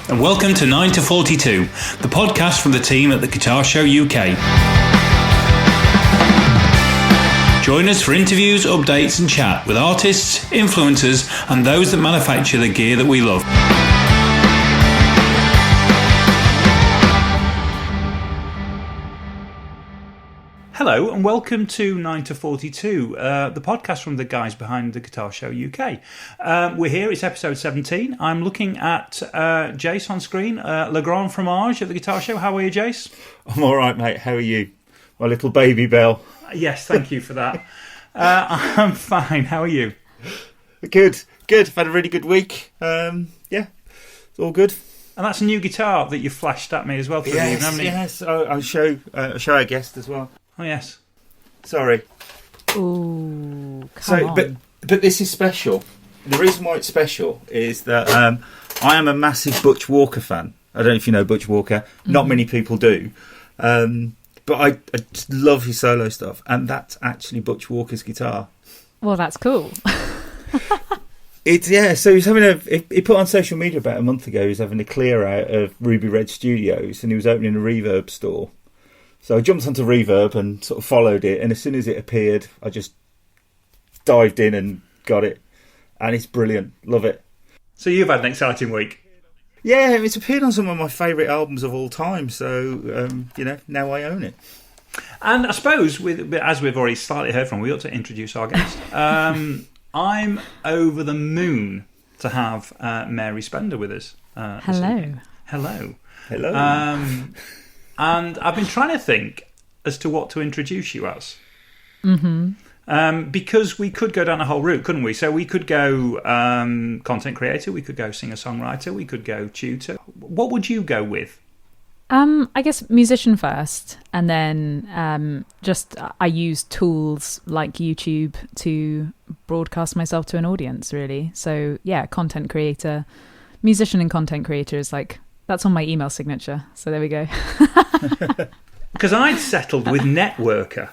and welcome to 9 to 42, the podcast from the team at the Guitar Show UK. Join us for interviews, updates and chat with artists, influencers and those that manufacture the gear that we love. Hello and welcome to 9 to 42, the podcast from the guys behind the Guitar Show UK. We're here, it's episode 17. I'm looking at Jace on screen, Le Grand Fromage at the Guitar Show. How are you, Jace? I'm all right, mate. How are you? My little baby Belle. Yes, thank you for that. I'm fine. How are you? Good. I've had a really good week. It's all good. And that's a new guitar that you flashed at me as well for the evening, haven't you? Yes. I'll show our guest as well. Oh, yes. Sorry. Ooh, come on. But this is special. The reason why it's special is that I am a massive Butch Walker fan. I don't know if you know Butch Walker. Mm-hmm. Not many people do. But I just love his solo stuff. And that's actually Butch Walker's guitar. Well, that's cool. So he's having he put on social media about a month ago, he was having a clear out of Ruby Red Studios and he was opening a Reverb store. So I jumped onto Reverb and sort of followed it, and as soon as it appeared, I just dived in and got it. And it's brilliant. Love it. So you've had an exciting week. Yeah, it's appeared on some of my favourite albums of all time, so, now I own it. And I suppose, as we've already slightly heard from, we ought to introduce our guest. I'm over the moon to have Mary Spender with us. Hello. Hello. Hello. And I've been trying to think as to what to introduce you as. Mm-hmm. Because we could go down a whole route, couldn't we? So we could go content creator, we could go singer-songwriter, we could go tutor. What would you go with? I guess musician first, and then I use tools like YouTube to broadcast myself to an audience, really. So, yeah, content creator. Musician and content creator is that's on my email signature. So there we go. Because I'd settled with networker.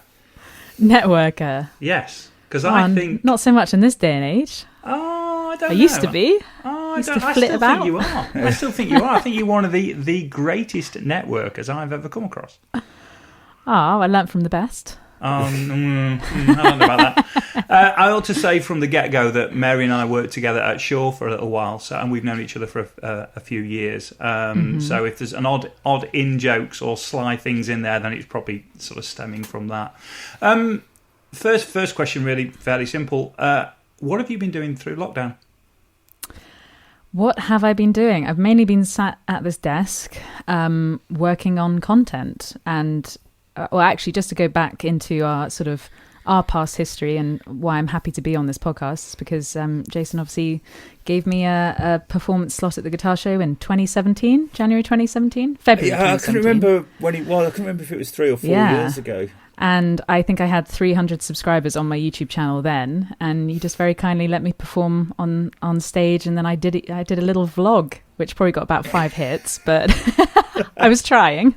Networker. Yes, because I think... Not so much in this day and age. Oh, I don't know. I used to be. I still think you are. I still think you are. I think you're one of the greatest networkers I've ever come across. I learnt from the best. I don't know about that. I ought to say from the get-go that Mary and I worked together at Shaw for a little while, and we've known each other for a few years. So if there's an odd in-jokes or sly things in there, then it's probably sort of stemming from that. First question, really fairly simple. What have you been doing through lockdown? What have I been doing? I've mainly been sat at this desk working on content and... actually, just to go back into our past history and why I'm happy to be on this podcast is because Jason obviously gave me a performance slot at the Guitar Show in 2017, January 2017, February 2017. I couldn't remember when it was. I couldn't remember if it was 3 or 4 years ago. And I think I had 300 subscribers on my YouTube channel then, and you just very kindly let me perform on stage, and then I did a little vlog, which probably got about 5 hits, but I was trying.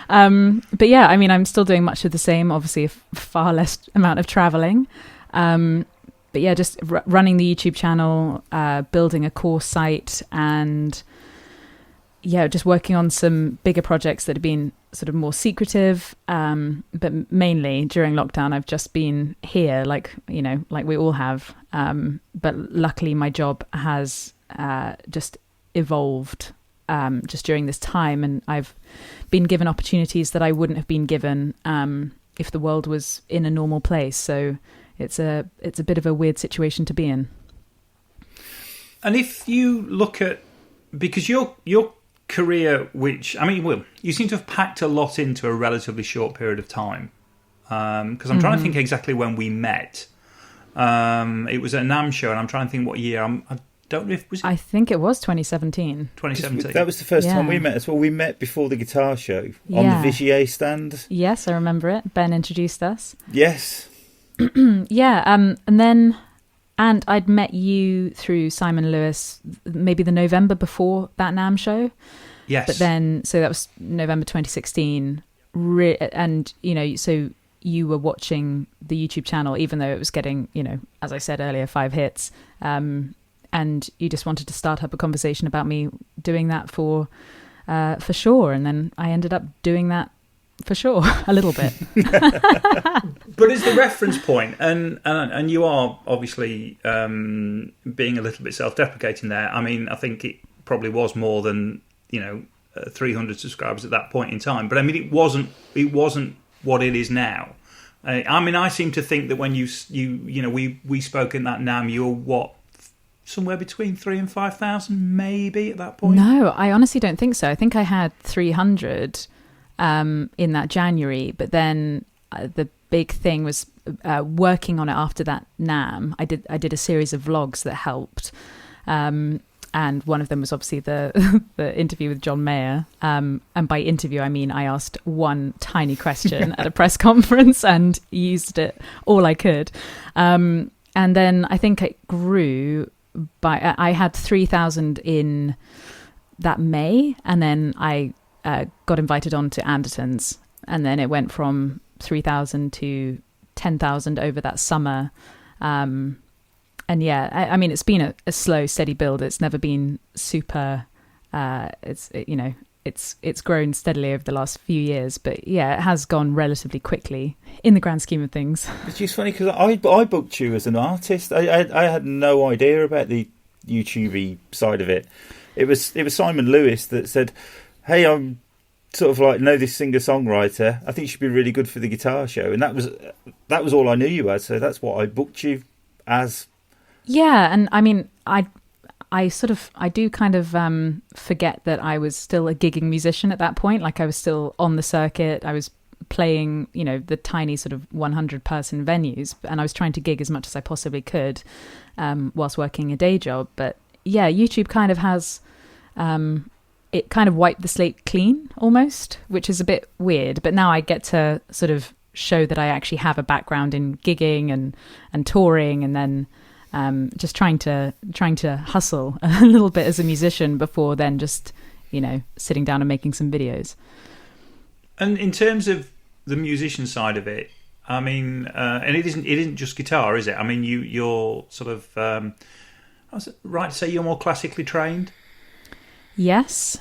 But yeah, I mean, I'm still doing much of the same, obviously a far less amount of traveling. But yeah, just running the YouTube channel, building a course site, and yeah, just working on some bigger projects that have been sort of more secretive. But mainly during lockdown, I've just been here, like we all have. But luckily my job has just evolved just during this time, and I've been given opportunities that I wouldn't have been given if the world was in a normal place. So it's a bit of a weird situation to be in. And if you look at, because your career, you seem to have packed a lot into a relatively short period of time. Because I'm trying to think exactly when we met. It was at a NAMM show, and I'm trying to think what year. I don't know if was it. I think it was 2017. 2017. That was the first time we met as well. We met before the Guitar Show on the Vigier stand. Yes, I remember it. Ben introduced us. Yes. Yeah, and I'd met you through Simon Lewis maybe the November before that NAMM show. Yes. But then, so that was November 2016. And, so you were watching the YouTube channel, even though it was getting, as I said earlier, 5 hits. And and you just wanted to start up a conversation about me doing that for sure. And then I ended up doing that for sure, a little bit. But it's the reference point, and you are obviously being a little bit self-deprecating there. I mean, I think it probably was more than 300 subscribers at that point in time. But I mean, it wasn't what it is now. I mean, I seem to think that when we spoke in that NAMM, you were somewhere between 3,000 and 5,000 maybe at that point. No, I honestly don't think so. I think I had 300 in that January, but then the big thing was working on it after that NAMM. I did a series of vlogs that helped. And one of them was obviously the interview with John Mayer. And by interview, I mean I asked one tiny question at a press conference and used it all I could. And then I think it grew by... I had 3,000 in that May, and then I got invited on to Anderton's. And then it went from 3,000 to 10,000 over that summer. And yeah, I mean, it's been a slow, steady build. It's never been super. It's grown steadily over the last few years, but yeah, it has gone relatively quickly in the grand scheme of things. It's just funny because I booked you as an artist. I had no idea about the YouTube side of it. It was Simon Lewis that said, "Hey, I'm sort of like know this singer-songwriter. I think she'd be really good for the guitar show," and that was all I knew you as. So that's what I booked you as. Yeah, and I mean, I do kind of forget that I was still a gigging musician at that point. Like I was still on the circuit. I was playing, the tiny sort of 100-person venues, and I was trying to gig as much as I possibly could whilst working a day job. But yeah, YouTube kind of has, it kind of wiped the slate clean almost, which is a bit weird. But now I get to sort of show that I actually have a background in gigging and touring, and then just trying to hustle a little bit as a musician before then just sitting down and making some videos. And in terms of the musician side of it, I mean, and it isn't just guitar, is it? I mean, you're sort of is it right to say you're more classically trained? Yes.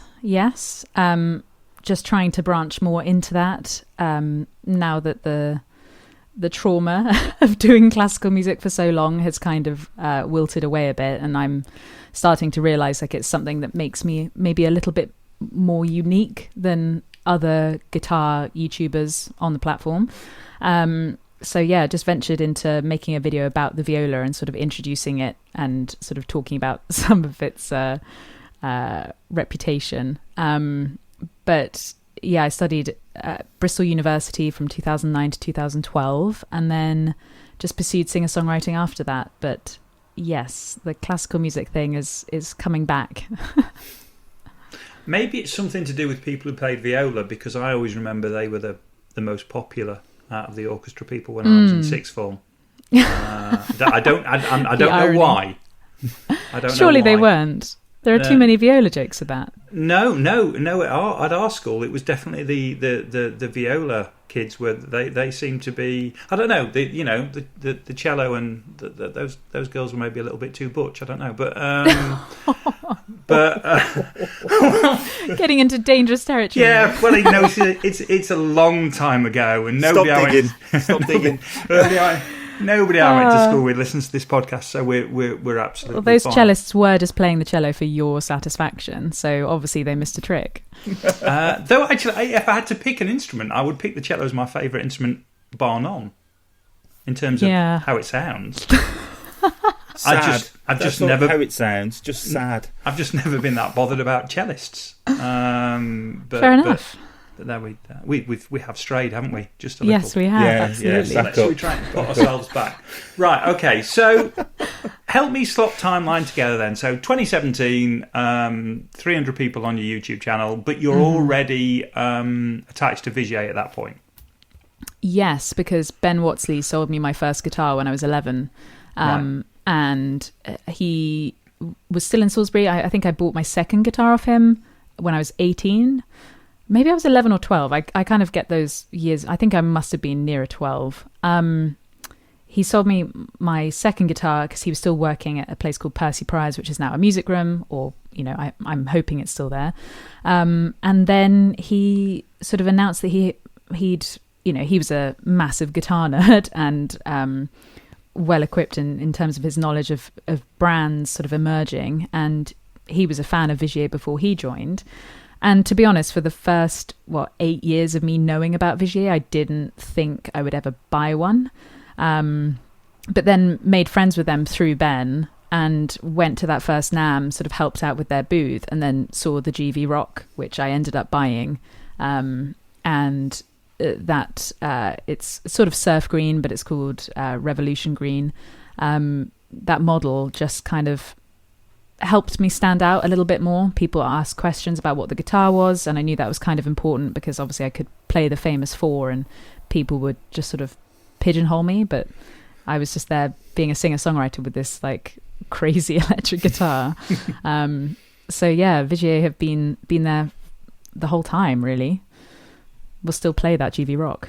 Just trying to branch more into that now that the trauma of doing classical music for so long has kind of wilted away a bit, and I'm starting to realize like it's something that makes me maybe a little bit more unique than other guitar YouTubers on the platform. So yeah, just ventured into making a video about the viola and sort of introducing it and sort of talking about some of its reputation. But yeah, I studied at Bristol University from 2009 to 2012, and then just pursued singer-songwriting after that. But yes, the classical music thing is coming back. Maybe it's something to do with people who played viola, because I always remember they were the most popular out of the orchestra people when I was in sixth form. I don't know why. I don't Surely know why. They weren't. There are too many viola jokes for that. No. At our school, it was definitely the viola kids were they seemed to be. I don't know. The cello and those girls were maybe a little bit too butch. I don't know, but getting into dangerous territory. Yeah, well, it's a long time ago, and nobody. Stop digging. Nobody I went to school with listens to this podcast, so we're absolutely those fine. Cellists were just playing the cello for your satisfaction, so obviously they missed a trick. Though actually, if I had to pick an instrument, I would pick the cello as my favourite instrument, bar none, in terms of how it sounds. Sad. I've just not never how it sounds. Just sad. I've just never been that bothered about cellists. Fair enough. But there we have strayed, haven't we? Just a little. Yes, we have. Absolutely. So let's try and put ourselves back. Right. Okay. So help me slot timeline together then. So 2017, 300 people on your YouTube channel, but you're already attached to Vigier at that point. Yes, because Ben Watsley sold me my first guitar when I was 11, and he was still in Salisbury. I think I bought my second guitar off him when I was 18. Maybe I was 11 or 12. I kind of get those years. I think I must have been nearer 12. he sold me my second guitar because he was still working at a place called Percy Prize, which is now a music room, or, you know, I'm hoping it's still there. And then he sort of announced that he'd, you know, he was a massive guitar nerd and well equipped in terms of his knowledge of brands sort of emerging. And he was a fan of Vigier before he joined. And to be honest, for the first, 8 years of me knowing about Vigier, I didn't think I would ever buy one. But then made friends with them through Ben and went to that first NAMM, sort of helped out with their booth, and then saw the GV Rock, which I ended up buying. And that it's sort of surf green, but it's called Revolution Green. That model just kind of helped me stand out a little bit more. People asked questions about what the guitar was, and I knew that was kind of important because obviously I could play the famous 4 and people would just sort of pigeonhole me, but I was just there being a singer-songwriter with this like crazy electric guitar. So yeah, Vigier have been there the whole time, really. We'll still play that GV Rock.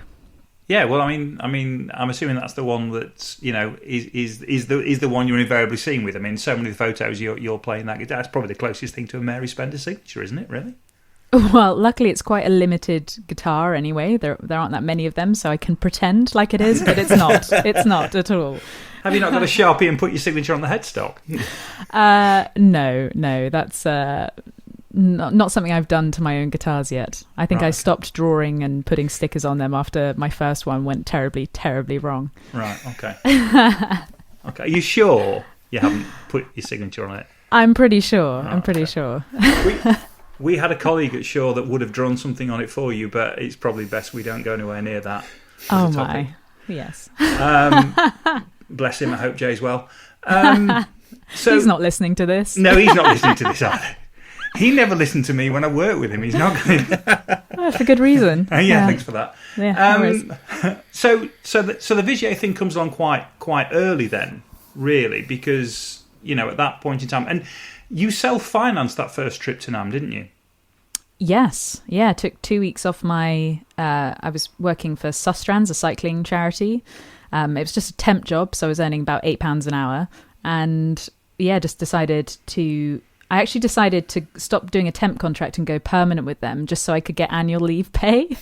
Yeah, well, I mean, I'm assuming that's the one that's, you know, is the one you're invariably seeing with. I mean, so many of the photos you're playing that guitar. That's probably the closest thing to a Mary Spender signature, isn't it? Really? Well, luckily it's quite a limited guitar anyway. There aren't that many of them, so I can pretend like it is, but it's not. It's not at all. Have you not got a Sharpie and put your signature on the headstock? No, that's not something I've done to my own guitars yet. I think I stopped drawing and putting stickers on them after my first one went terribly, terribly wrong. Right, okay. Okay, are you sure you haven't put your signature on it? I'm pretty sure. Oh, I'm pretty sure. We had a colleague at Shaw that would have drawn something on it for you, but it's probably best we don't go anywhere near that. Oh my, yes. Bless him, I hope Jay's well. So he's not listening to this. No, he's not listening to this either. He never listened to me when I worked with him. He's not going to... For good reason. Thanks for that. Yeah, so the Vigier thing comes along quite early then, really, because, you know, at that point in time... And you self-financed that first trip to NAMM, didn't you? Yes. Yeah, took 2 weeks off my... I was working for Sustrans, a cycling charity. It was just a temp job, so I was earning about £8 an hour. And, yeah, just decided to... I actually decided to stop doing a temp contract and go permanent with them just so I could get annual leave pay.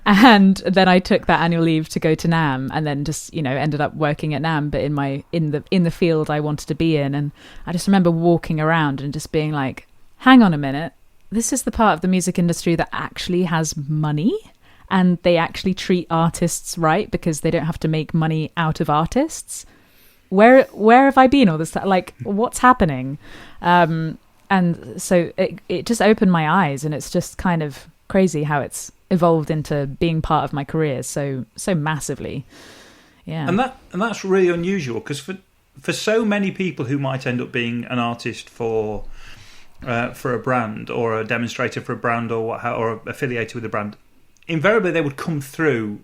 And then I took that annual leave to go to NAMM and then just, you know, ended up working at NAMM, but in the field I wanted to be in. And I just remember walking around and just being like, hang on a minute, this is the part of the music industry that actually has money and they actually treat artists right because they don't have to make money out of artists. Where have I been all this time? Like, what's happening? And so it just opened my eyes, and it's just kind of crazy how it's evolved into being part of my career so massively. Yeah, and that's really unusual because for so many people who might end up being an artist for a brand or a demonstrator for a brand or affiliated with a brand, invariably they would come through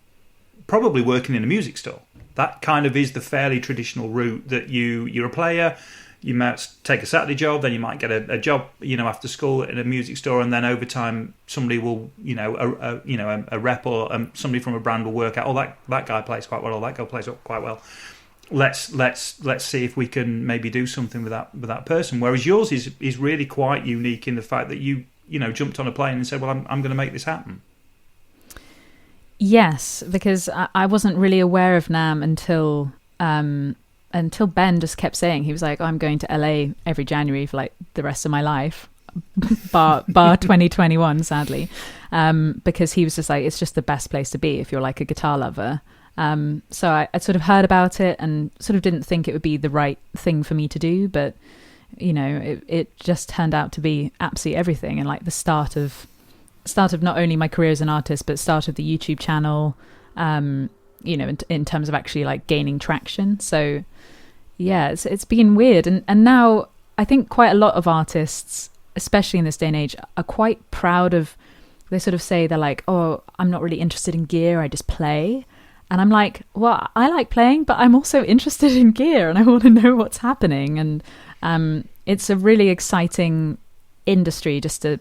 probably working in a music store. That kind of is the fairly traditional route that you're a player, you might take a Saturday job, then you might get a job, you know, after school in a music store, and then over time somebody will, you know, a rep or somebody from a brand will work out, oh, that guy plays quite well, or that girl plays quite well. Let's see if we can maybe do something with that person. Whereas yours is really quite unique in the fact that you know jumped on a plane and said, well, I'm going to make this happen. Yes, because I wasn't really aware of NAMM until Ben just kept saying, he was like, oh, I'm going to LA every January for like the rest of my life, bar 2021, sadly, because he was just like, it's just the best place to be if you're like a guitar lover. So I sort of heard about it and sort of didn't think it would be the right thing for me to do, but you know, it just turned out to be absolutely everything, and like the start of not only my career as an artist, but start of the YouTube channel, you know, in terms of actually like gaining traction. So yeah, it's been weird. And now I think quite a lot of artists, especially in this day and age, are quite proud of, they sort of say they're like, oh, I'm not really interested in gear, I just play. And I'm like, well, I like playing, but I'm also interested in gear and I want to know what's happening. And it's a really exciting industry just to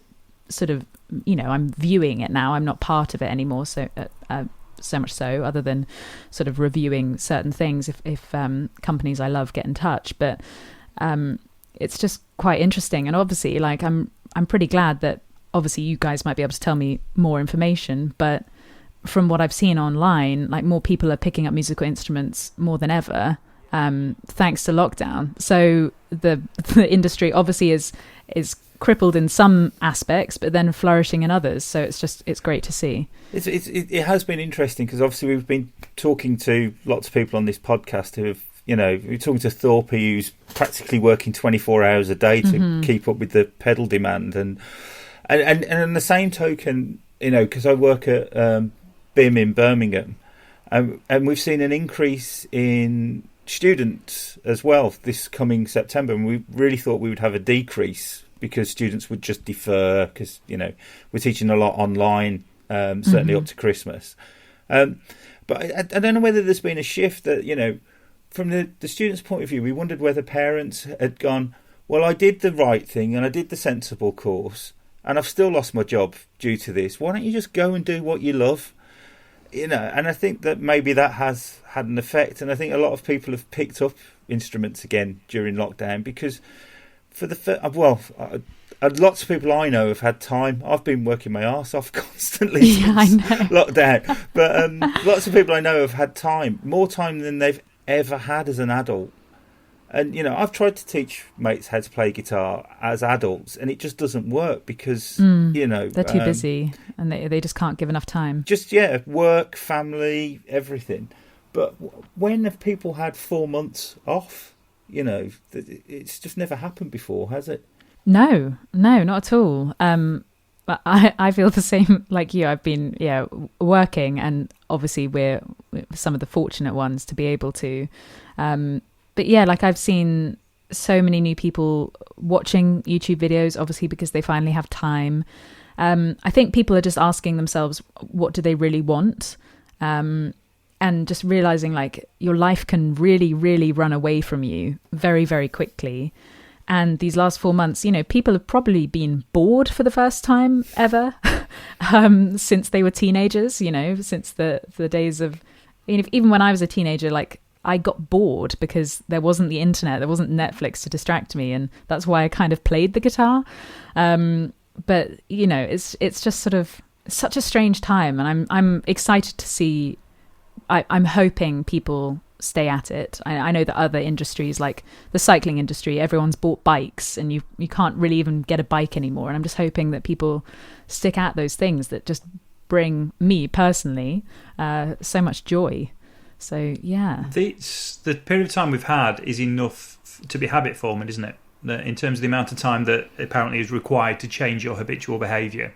sort of, you know, I'm viewing it now. I'm not part of it anymore. So so much so, other than sort of reviewing certain things if companies I love get in touch. But it's just quite interesting. And obviously, like, I'm pretty glad that obviously you guys might be able to tell me more information, but from what I've seen online, like, more people are picking up musical instruments more than ever, thanks to lockdown. So the industry obviously is crippled in some aspects, but then flourishing in others. So it's great to see. It has been interesting, because obviously we've been talking to lots of people on this podcast who have, we're talking to Thorpe, who's practically working 24 hours a day to keep up with the pedal demand, and on the same token, because I work at BIM in Birmingham, and we've seen an increase in students as well this coming September, and we really thought we would have a decrease because students would just defer, because we're teaching a lot online, certainly up to Christmas, but I don't know whether there's been a shift that from the students' point of view, we wondered whether parents had gone, well, I did the right thing and I did the sensible course, and I've still lost my job due to this. Why don't you just go and do what you love? And I think that maybe that has had an effect, and I think a lot of people have picked up instruments again during lockdown, because lots of people I know have had time. I've been working my arse off constantly since lockdown, but lots of people I know have had time, more time than they've ever had as an adult. And I've tried to teach mates how to play guitar as adults, and it just doesn't work, because they're too busy and they just can't give enough time. Work, family, everything. But when have people had 4 months off? It's just never happened before, has it? No, not at all. But I feel the same like you. I've been working, and obviously we're some of the fortunate ones to be able to. But like, I've seen so many new people watching YouTube videos, obviously because they finally have time. I think people are just asking themselves, what do they really want? And just realizing, like, your life can really, really run away from you very, very quickly. And these last 4 months, people have probably been bored for the first time ever since they were teenagers, since the days of, even when I was a teenager, like, I got bored because there wasn't the internet, there wasn't Netflix to distract me. And that's why I kind of played the guitar. But, it's just sort of such a strange time. And I'm excited to see, I'm hoping people stay at it. I know that other industries, like the cycling industry, everyone's bought bikes, and you can't really even get a bike anymore. And I'm just hoping that people stick at those things that just bring me personally so much joy. So the period of time we've had is enough to be habit forming, isn't it? In terms of the amount of time that apparently is required to change your habitual behaviour.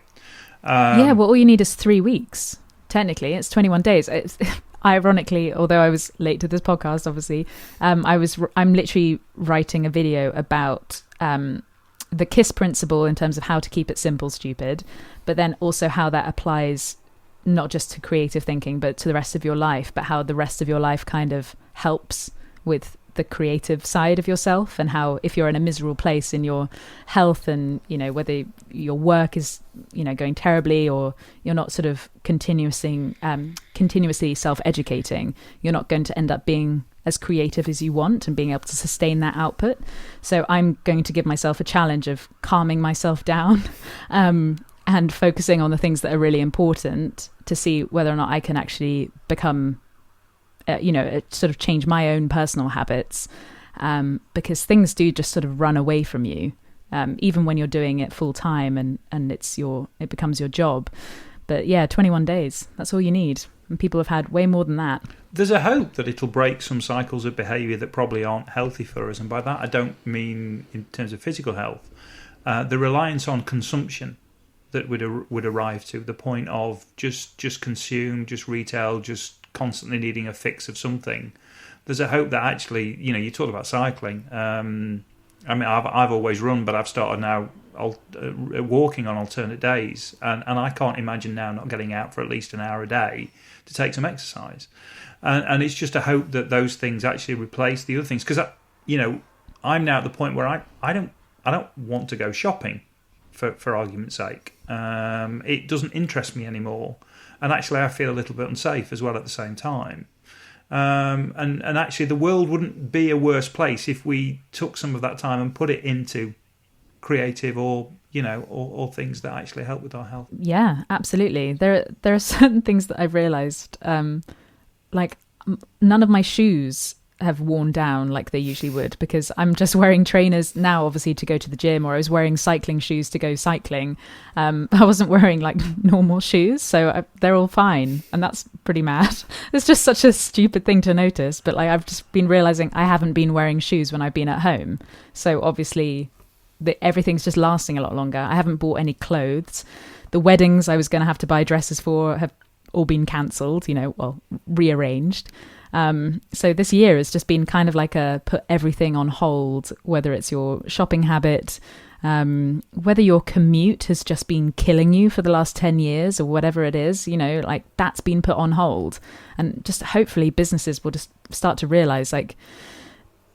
Well, all you need is 3 weeks. Technically, it's 21 days. It's, ironically, although I was late to this podcast, obviously, I'm literally writing a video about the KISS principle in terms of how to keep it simple, stupid, but then also how that applies not just to creative thinking, but to the rest of your life, but how the rest of your life kind of helps with the creative side of yourself, and how if you're in a miserable place in your health, and whether your work is going terribly, or you're not sort of continuously self-educating, you're not going to end up being as creative as you want and being able to sustain that output. So I'm going to give myself a challenge of calming myself down and focusing on the things that are really important, to see whether or not I can actually become sort of change my own personal habits, because things do just sort of run away from you, even when you're doing it full time and it becomes your job. But 21 days, that's all you need, and people have had way more than that. There's a hope that it'll break some cycles of behaviour that probably aren't healthy for us, and by that I don't mean in terms of physical health. The reliance on consumption that would arrive to the point of just consume, just retail, just constantly needing a fix of something. There's a hope that actually, you talked about cycling. I've always run, but I've started now walking on alternate days, and I can't imagine now not getting out for at least an hour a day to take some exercise. And it's just a hope that those things actually replace the other things, because I'm now at the point where I don't want to go shopping, for argument's sake. It doesn't interest me anymore. And actually I feel a little bit unsafe as well at the same time. And actually the world wouldn't be a worse place if we took some of that time and put it into creative or things that actually help with our health. Yeah, absolutely. There are certain things that I've realized, like none of my shoes have worn down like they usually would, because I'm just wearing trainers now, obviously, to go to the gym, or I was wearing cycling shoes to go cycling. I wasn't wearing like normal shoes, so they're all fine, and that's pretty mad. It's just such a stupid thing to notice, but like I've just been realizing I haven't been wearing shoes when I've been at home, so obviously everything's just lasting a lot longer. I haven't bought any clothes. The weddings I was going to have to buy dresses for have all been cancelled, rearranged. So this year has just been kind of like a put everything on hold, whether it's your shopping habit, whether your commute has just been killing you for the last 10 years or whatever it is, like that's been put on hold. And just hopefully businesses will just start to realize like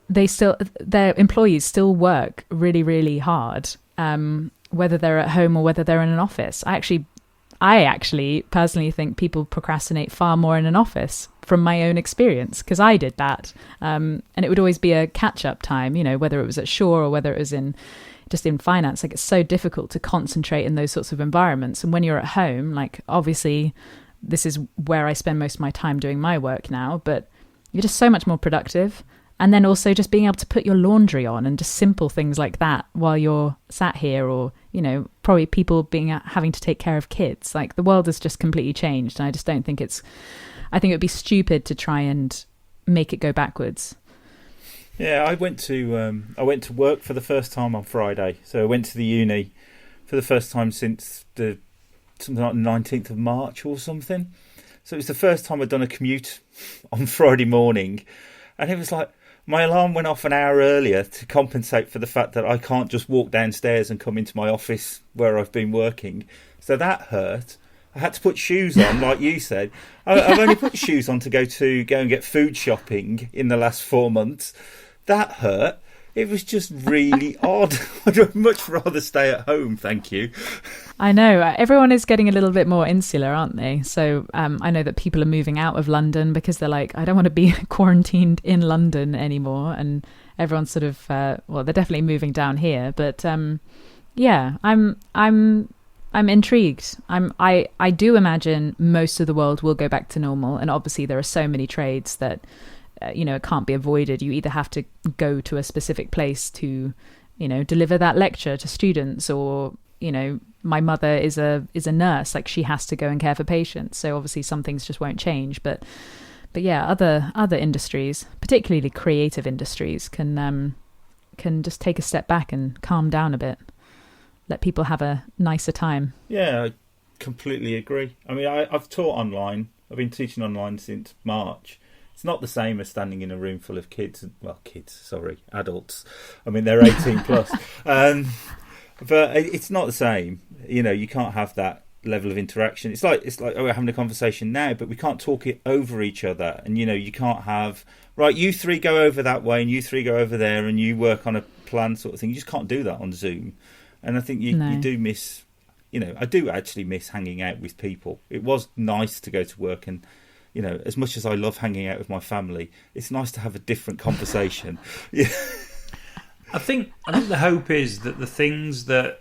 their employees still work really, really hard, whether they're at home or whether they're in an office. I actually personally think people procrastinate far more in an office from my own experience, because I did that. And it would always be a catch-up time, whether it was at Shaw or whether it was in finance. Like, it's so difficult to concentrate in those sorts of environments. And when you're at home, like, obviously this is where I spend most of my time doing my work now, but you're just so much more productive. And then also just being able to put your laundry on and just simple things like that while you're sat here, or, probably people having to take care of kids. Like, the world has just completely changed. And I just don't think I think it would be stupid to try and make it go backwards. Yeah, I went to work for the first time on Friday. So I went to the uni for the first time since something like the 19th of March or something. So it was the first time I'd done a commute on Friday morning. And it was like, my alarm went off an hour earlier to compensate for the fact that I can't just walk downstairs and come into my office where I've been working. So that hurt. I had to put shoes on, like you said. I've only put shoes on to go and get food shopping in the last 4 months. That hurt. It was just really odd. I'd much rather stay at home, thank you. I know. Everyone is getting a little bit more insular, aren't they? So I know that people are moving out of London because they're like, I don't want to be quarantined in London anymore. And everyone's sort of, they're definitely moving down here. But yeah, I'm intrigued. I do imagine most of the world will go back to normal. And obviously there are so many trades that, it can't be avoided. You either have to go to a specific place to, deliver that lecture to students, or, my mother is a nurse, like she has to go and care for patients. So obviously some things just won't change. But yeah, other industries, particularly creative industries, can just take a step back and calm down a bit. Let people have a nicer time. Yeah, I completely agree. I mean, I've taught online. I've been teaching online since March. It's not the same as standing in a room full of adults. I mean, they're 18 plus. But it's not the same. You can't have that level of interaction. It's like we're having a conversation now, but we can't talk it over each other. And, you can't have, right, you three go over that way and you three go over there and you work on a plan sort of thing. You just can't do that on Zoom. And I think you do miss, I do actually miss hanging out with people. It was nice to go to work and, as much as I love hanging out with my family, it's nice to have a different conversation. Yeah. I think the hope is that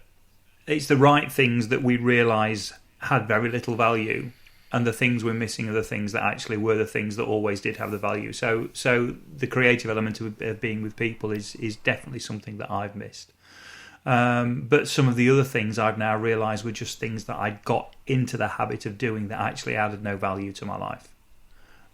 it's the right things that we realise had very little value, and the things we're missing are the things that actually were the things that always did have the value. So the creative element of being with people is definitely something that I've missed. But some of the other things I've now realised were just things that I'd got into the habit of doing that actually added no value to my life.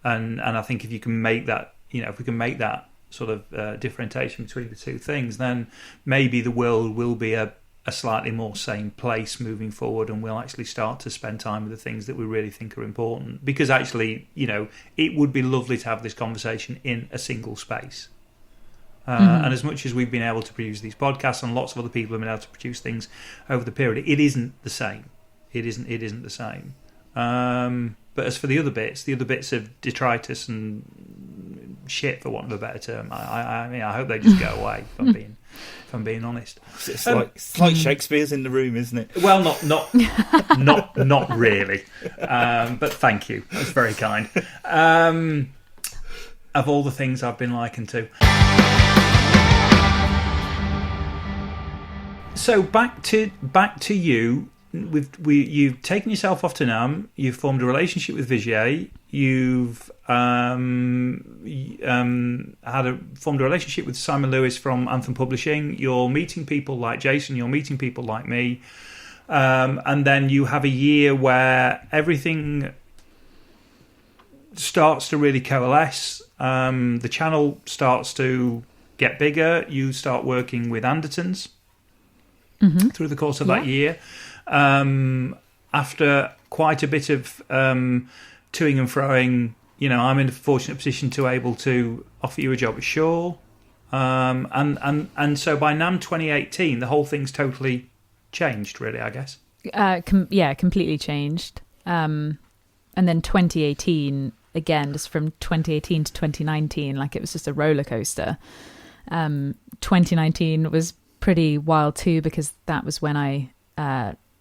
And I think if you can make that, if we can make that sort of differentiation between the two things, then maybe the world will be a slightly more sane place moving forward, and we'll actually start to spend time with the things that we really think are important. Because actually, it would be lovely to have this conversation in a single space. And as much as we've been able to produce these podcasts, and lots of other people have been able to produce things over the period, it isn't the same. It isn't the same. But as for the other bits of detritus and shit, for want of a better term, I mean, I hope they just go away. If if I'm being honest. It's like Shakespeare's in the room, isn't it? Well, not really. But thank you. That's very kind. Of all the things I've been likened to. So back to you. You've taken yourself off to NAMM. You've formed a relationship with Vigier. You've formed a relationship with Simon Lewis from Anthem Publishing. You're meeting people like Jason. You're meeting people like me. And then you have a year where everything starts to really coalesce. The channel starts to get bigger. You start working with Andertons through the course of that year. After quite a bit of toing and froing, I'm in a fortunate position to able to offer you a job at Shaw. And so by NAMM 2018, the whole thing's totally changed, really, I guess. Completely changed. And then 2018, again, just from 2018 to 2019, like it was just a roller coaster. 2019 was pretty wild too, because that was when I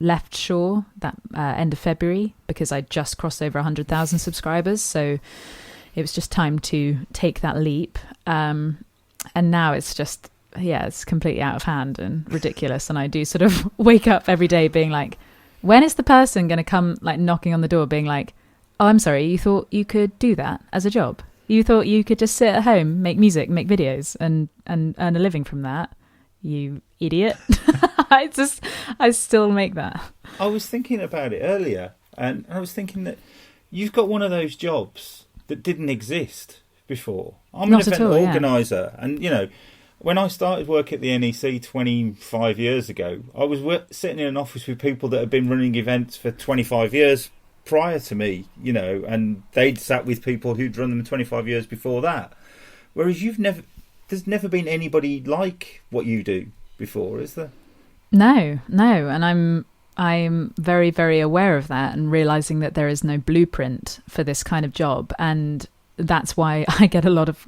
left Shaw, that end of February, because I just crossed over 100,000 subscribers. So it was just time to take that leap. And now it's just, it's completely out of hand and ridiculous. And I do sort of wake up every day being like, when is the person going to come like knocking on the door being like, oh, I'm sorry, you thought you could do that as a job? You thought you could just sit at home, make music, make videos and earn a living from that? You idiot. I still make that. I was thinking about it earlier, and I was thinking that you've got one of those jobs that didn't exist before. I'm an event organiser, and when I started work at the NEC 25 years ago, I was sitting in an office with people that had been running events for 25 years prior to me, and they'd sat with people who'd run them 25 years before that. Whereas there's never been anybody like what you do before, is there? No, and I'm very, very aware of that and realizing that there is no blueprint for this kind of job, and that's why I get a lot of.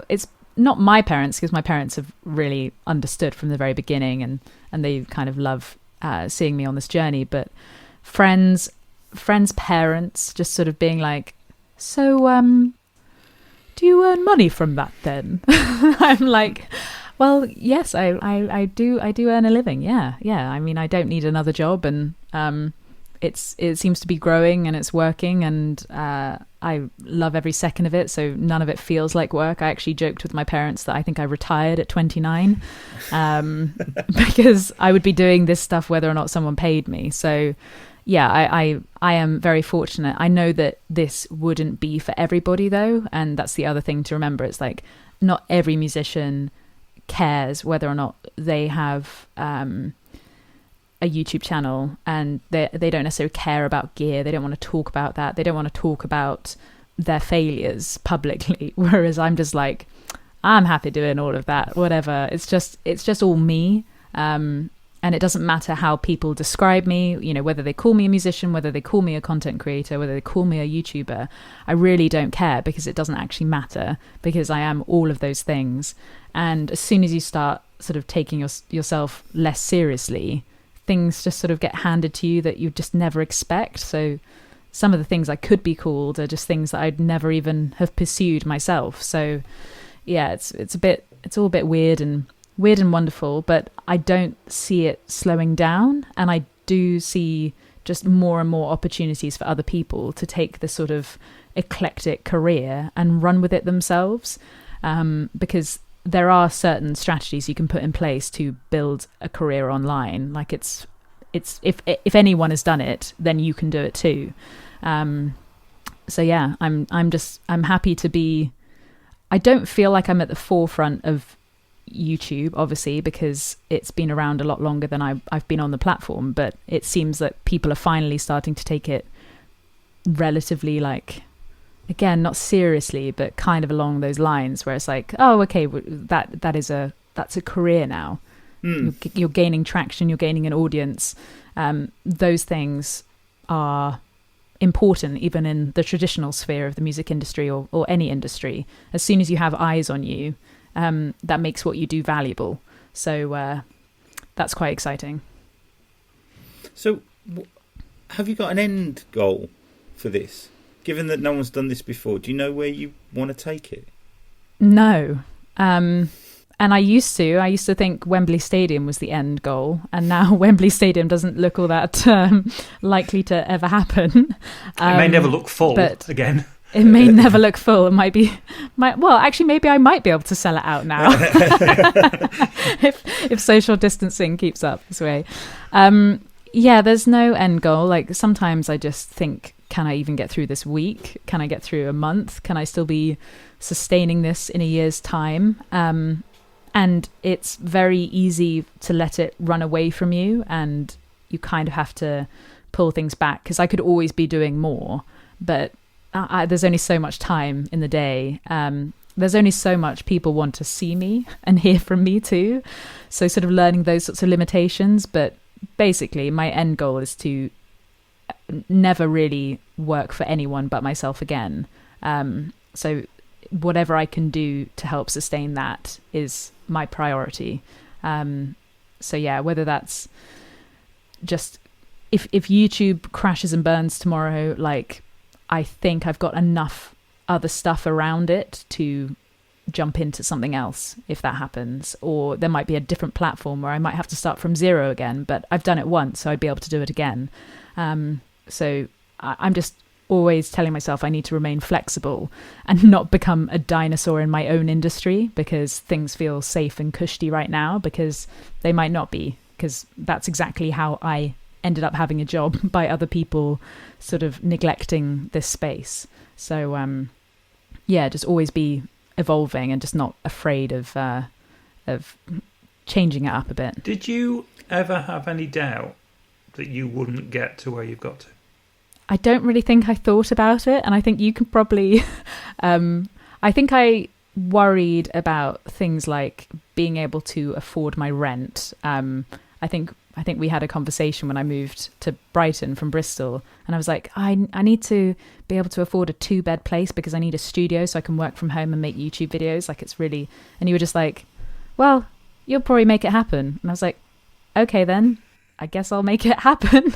It's not my parents, because my parents have really understood from the very beginning, and they kind of love seeing me on this journey. But friends' parents just sort of being like, so do you earn money from that then? I'm like, well, yes, I do earn a living. Yeah. I mean, I don't need another job, and it seems to be growing and it's working, and I love every second of it. So none of it feels like work. I actually joked with my parents that I think I retired at 29, because I would be doing this stuff whether or not someone paid me. So yeah, I am very fortunate. I know that this wouldn't be for everybody though, and that's the other thing to remember. It's like not every musician cares whether or not they have a YouTube channel, and they don't necessarily care about gear. They don't want to talk about that. They don't want to talk about their failures publicly. Whereas I'm just like, I'm happy doing all of that, whatever. It's just all me. And it doesn't matter how people describe me, whether they call me a musician, whether they call me a content creator, whether they call me a YouTuber. I really don't care, because it doesn't actually matter, because I am all of those things. And as soon as you start sort of taking yourself less seriously, things just sort of get handed to you that you just never expect. So some of the things I could be called are just things that I'd never even have pursued myself. So yeah, it's all a bit weird and wonderful, but I don't see it slowing down, and I do see just more and more opportunities for other people to take this sort of eclectic career and run with it themselves, because there are certain strategies you can put in place to build a career online. Like it's if anyone has done it, then you can do it too. So yeah, I'm happy to be. I don't feel like I'm at the forefront of YouTube, obviously, because it's been around a lot longer than I've been on the platform, but it seems that people are finally starting to take it relatively, like, again, not seriously, but kind of along those lines, where it's like, oh, okay, that's a career now. You're gaining traction, you're gaining an audience. Those things are important even in the traditional sphere of the music industry or any industry. As soon as you have eyes on you, that makes what you do valuable. So that's quite exciting. So have you got an end goal for this? Given that no one's done this before, do you know where you want to take it? No. And I used to think Wembley Stadium was the end goal, and now Wembley Stadium doesn't look all that likely to ever happen. It may never look full again. It may never look full. It maybe I might be able to sell it out now if social distancing keeps up this way. There's no end goal. Like, sometimes I just think, can I even get through this week? Can I get through a month? Can I still be sustaining this in a year's time? And it's very easy to let it run away from you, and you kind of have to pull things back, because I could always be doing more, but there's only so much time in the day. There's only so much people want to see me and hear from me too. So sort of learning those sorts of limitations. But basically, my end goal is to never really work for anyone but myself again. So whatever I can do to help sustain that is my priority. Whether that's just if YouTube crashes and burns tomorrow, like, I think I've got enough other stuff around it to jump into something else if that happens. Or there might be a different platform where I might have to start from zero again, but I've done it once, so I'd be able to do it again. So I'm just always telling myself I need to remain flexible and not become a dinosaur in my own industry, because things feel safe and cushy right now, because they might not be, because that's exactly how I ended up having a job, by other people sort of neglecting this space. So just always be evolving and just not afraid of changing it up a bit. Did you ever have any doubt that you wouldn't get to where you've got to? I don't really think I thought about it, and I think you can probably I think I worried about things like being able to afford my rent. I think we had a conversation when I moved to Brighton from Bristol, and I was like, I need to be able to afford a 2-bed place, because I need a studio so I can work from home and make YouTube videos. Like, it's really... And you were just like, well, you'll probably make it happen. And I was like, okay, then I guess I'll make it happen.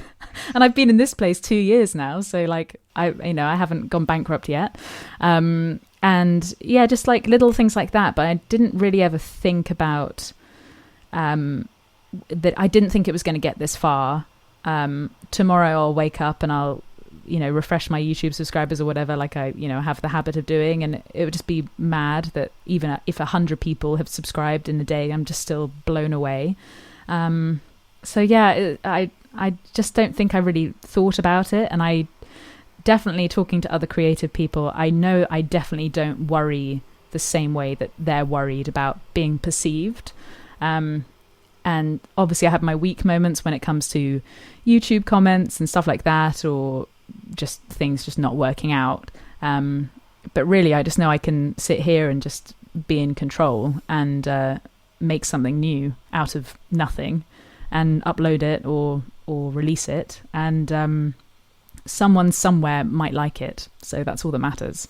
And I've been in this place 2 years now, so like, I haven't gone bankrupt yet. And yeah, just like little things like that. But I didn't really ever think about that. I didn't think it was going to get this far. Tomorrow I'll wake up and I'll, refresh my YouTube subscribers or whatever, like I, have the habit of doing. And it would just be mad that even if 100 people have subscribed in a day, I'm just still blown away. So yeah, I just don't think I really thought about it. And I definitely, talking to other creative people, I know I definitely don't worry the same way that they're worried about being perceived. And obviously I have my weak moments when it comes to YouTube comments and stuff like that, or just things just not working out. But really, I just know I can sit here and just be in control and make something new out of nothing and upload it or release it. And someone somewhere might like it. So that's all that matters.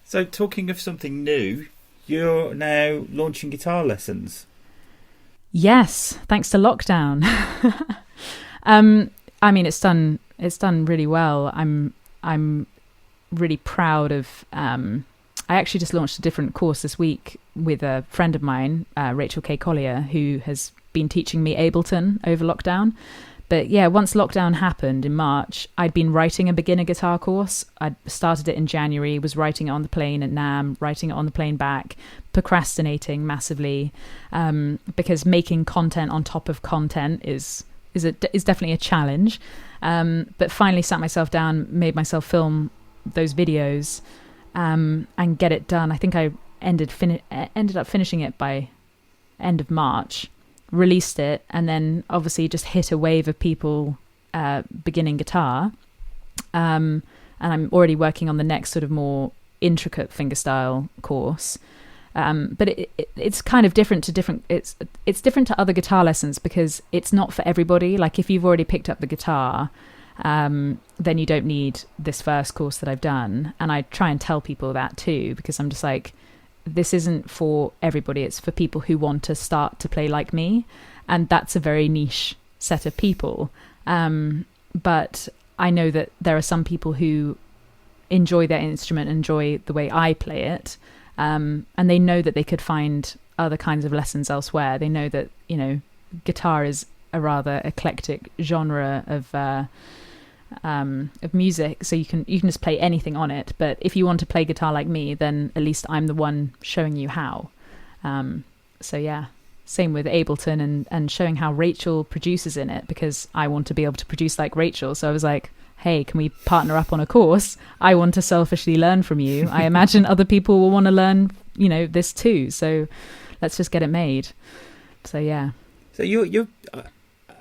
So talking of something new, you're now launching guitar lessons. Yes, thanks to lockdown. I mean, it's done really well. I'm really proud of. I actually just launched a different course this week with a friend of mine, Rachel K. Collier, who has been teaching me Ableton over lockdown. But yeah, once lockdown happened in March, I'd been writing a beginner guitar course. I'd started it in January, was writing it on the plane at NAMM, writing it on the plane back, procrastinating massively, because making content on top of content is definitely a challenge. But finally sat myself down, made myself film those videos, and get it done. I think I ended up finishing it by end of March. Released it, and then obviously just hit a wave of people beginning guitar, and I'm already working on the next sort of more intricate fingerstyle course. But it's kind of different to different. It's different to other guitar lessons because it's not for everybody. Like if you've already picked up the guitar, then you don't need this first course that I've done. And I try and tell people that too, because I'm just like, this isn't for everybody. It's for people who want to start to play like me. And that's a very niche set of people. But I know that there are some people who enjoy their instrument, enjoy the way I play it. And they know that they could find other kinds of lessons elsewhere. They know that, guitar is a rather eclectic genre of music, so you can just play anything on it. But if you want to play guitar like me, then at least I'm the one showing you how. So yeah, same with Ableton and showing how Rachel produces in it, because I want to be able to produce like Rachel. So I was like, hey, can we partner up on a course? I want to selfishly learn from you. I imagine other people will want to learn, this too. So let's just get it made. So yeah. So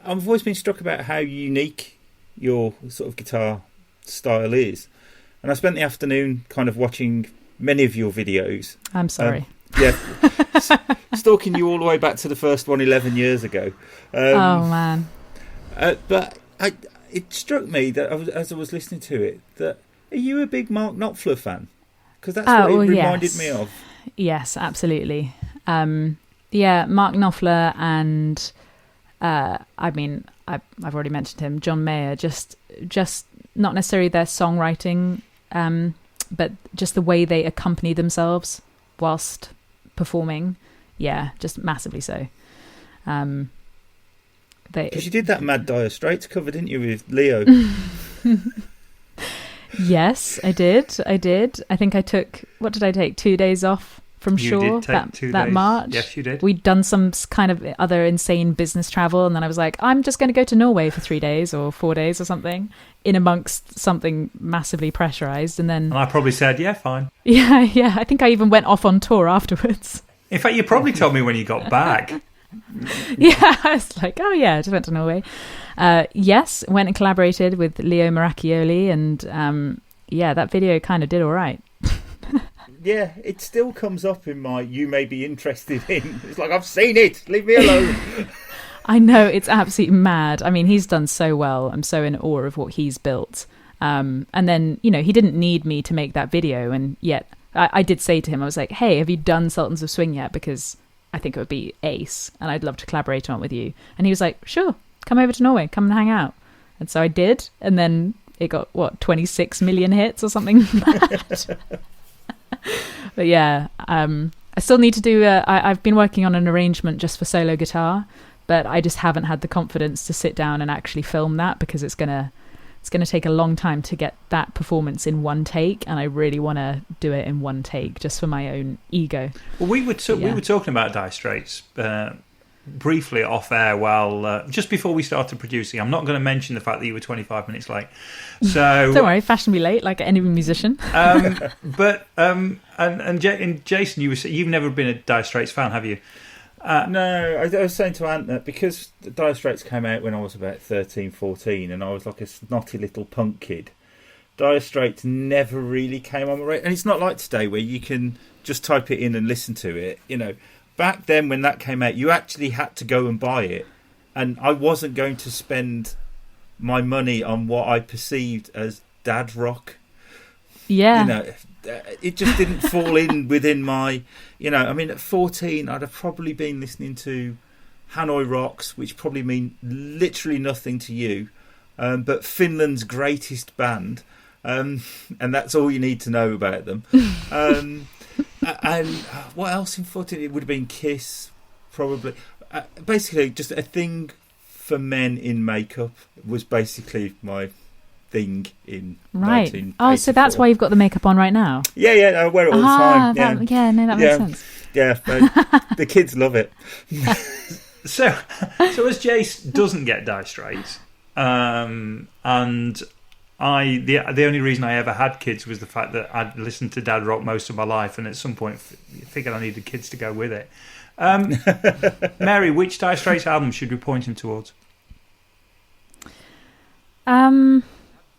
I've always been struck about how unique your sort of guitar style is, and I spent the afternoon kind of watching many of your videos. I'm sorry. Stalking you all the way back to the first one 11 years ago. Oh man! But it struck me that as I was listening to it, that are you a big Mark Knopfler fan? Because that's what it reminded me of. Yes, absolutely. Mark Knopfler and I've already mentioned him, John Mayer. Just not necessarily their songwriting, but just the way they accompany themselves whilst performing. Yeah, just massively so. Because you did that Mad Dire Straits cover, didn't you, with Leo? Yes, I did. I think I took, what did I take? 2 days off from shore that March. Yes, you did. We'd done some kind of other insane business travel, and then I was like, I'm just going to go to Norway for 3 days or 4 days or something, in amongst something massively pressurized. And I probably said, yeah, fine. Yeah. I think I even went off on tour afterwards. In fact, you probably told me when you got back. Yeah, I was like, oh yeah, I just went to Norway. Yes, went and collaborated with Leo Maracchioli, and that video kind of did all right. Yeah, it still comes up in my you may be interested in. It's like, I've seen it, leave me alone. I know, it's absolutely mad. I mean, he's done so well. I'm so in awe of what he's built. And then, he didn't need me to make that video, and yet I did say to him, I was like, hey, have you done Sultans of Swing yet? Because I think it would be ace, and I'd love to collaborate on it with you. And he was like, sure, come over to Norway, come and hang out. And so I did, and then it got, 26 million hits or something mad. But yeah, I still need to do I've been working on an arrangement just for solo guitar, but I just haven't had the confidence to sit down and actually film that, because it's gonna take a long time to get that performance in one take, and I really want to do it in one take just for my own ego. Well, we were talking about Dire Straits briefly off air while just before we started producing. I'm not going to mention the fact that you were 25 minutes late, so don't worry, fashionably late like any musician. But Jason, you've never been a Dire Straits fan, have you? No, I was saying to Ant that because the Dire Straits came out when I was about 13, 14, and I was like a snotty little punk kid, Dire Straits never really came on my radar. And it's not like today where you can just type it in and listen to it. Back then when that came out, you actually had to go and buy it. And I wasn't going to spend my money on what I perceived as dad rock. Yeah. It just didn't fall in within my, at 14, I'd have probably been listening to Hanoi Rocks, which probably mean literally nothing to you, but Finland's greatest band, and that's all you need to know about them. And what else in 14? It would have been Kiss, probably. Basically, just a thing for men in makeup was basically my thing in 1984. Oh, so that's why you've got the makeup on right now? Yeah, I wear it all the time. That makes sense. Yeah, the kids love it. So as Jace doesn't get Dire Straits, and the only reason I ever had kids was the fact that I'd listened to dad rock most of my life, and at some point figured I needed kids to go with it. Mary, which Dire Straits album should we point him towards?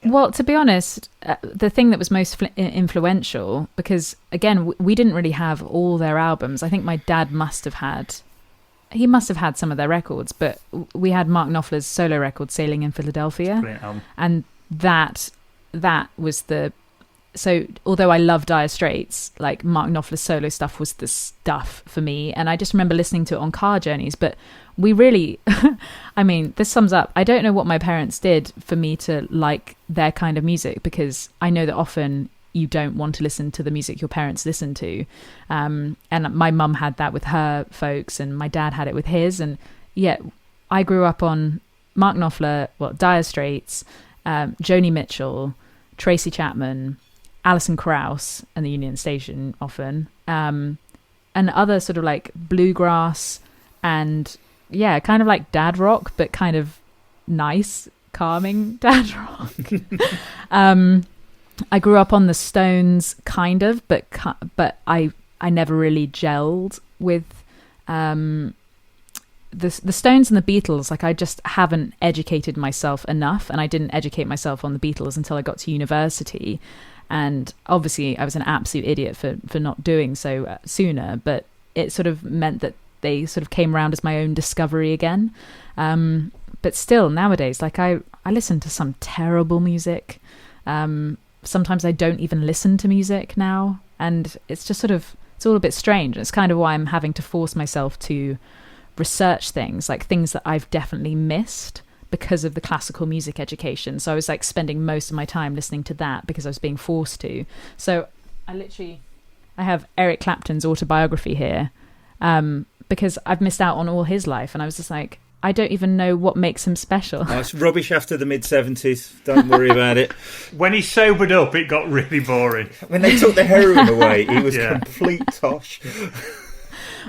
Well, to be honest, the thing that was most influential, because again, we didn't really have all their albums. I think my dad must have had some of their records, but we had Mark Knopfler's solo record, Sailing in Philadelphia. Brilliant album. And that was the so although I love Dire Straits, like Mark Knopfler's solo stuff was the stuff for me, and I just remember listening to it on car journeys. But we really, I mean, this sums up. I don't know what my parents did for me to like their kind of music, because I know that often you don't want to listen to the music your parents listen to, and my mum had that with her folks, and my dad had it with his, and yet I grew up on Mark Knopfler, Dire Straits, Joni Mitchell, Tracy Chapman, Alison Krauss and the Union Station often, and other sort of like bluegrass and kind of like dad rock, but kind of nice, calming dad rock. I grew up on the Stones, kind of, but I never really gelled with the Stones and the Beatles. Like, I just haven't educated myself enough, and I didn't educate myself on the Beatles until I got to university. And obviously I was an absolute idiot for not doing so sooner, but it sort of meant that they sort of came around as my own discovery again. But still, nowadays, like I listen to some terrible music. Sometimes I don't even listen to music now, and it's just sort of, it's all a bit strange. It's kind of why I'm having to force myself to research things, like things that I've definitely missed because of the classical music education. So I was like spending most of my time listening to that because I was being forced to. So I have Eric Clapton's autobiography here, because I've missed out on all his life, and I was just like, I don't even know what makes him special. Oh, it's rubbish after the mid-70s. Don't worry about it. When he sobered up, it got really boring. When they took the heroin away, he was complete tosh.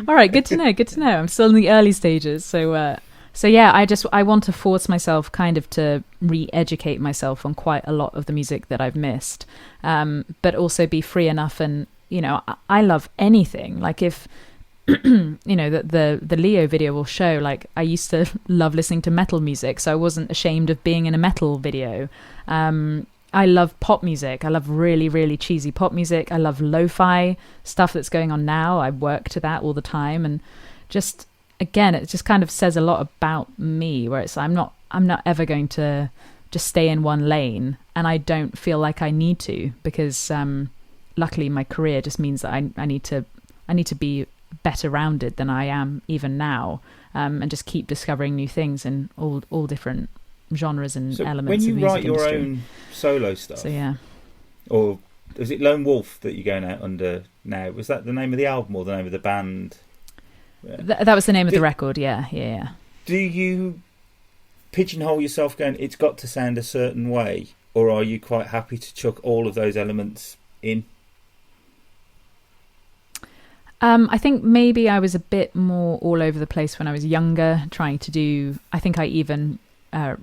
All right, good to know. Good to know. I'm still in the early stages, so yeah, I want to force myself kind of to re-educate myself on quite a lot of the music that I've missed, but also be free enough. And I love anything. Like, if the Leo video will show, like, I used to love listening to metal music, so I wasn't ashamed of being in a metal video. I love pop music. I love really, really cheesy pop music. I love lo-fi stuff that's going on now. I work to that all the time, and just, again, it just kind of says a lot about me, where it's, I'm not ever going to just stay in one lane, and I don't feel like I need to, because luckily my career just means that I need to be better rounded than I am even now, and just keep discovering new things in all different genres and elements. When you of write your own solo stuff, so yeah, or is it Lone Wolf that you're going out under now? Was that the name of the album or the name of the band? Yeah. That was the name of the record. Yeah. Do you pigeonhole yourself going, it's got to sound a certain way, or are you quite happy to chuck all of those elements in? I think maybe I was a bit more all over the place when I was younger, trying to do, I think I even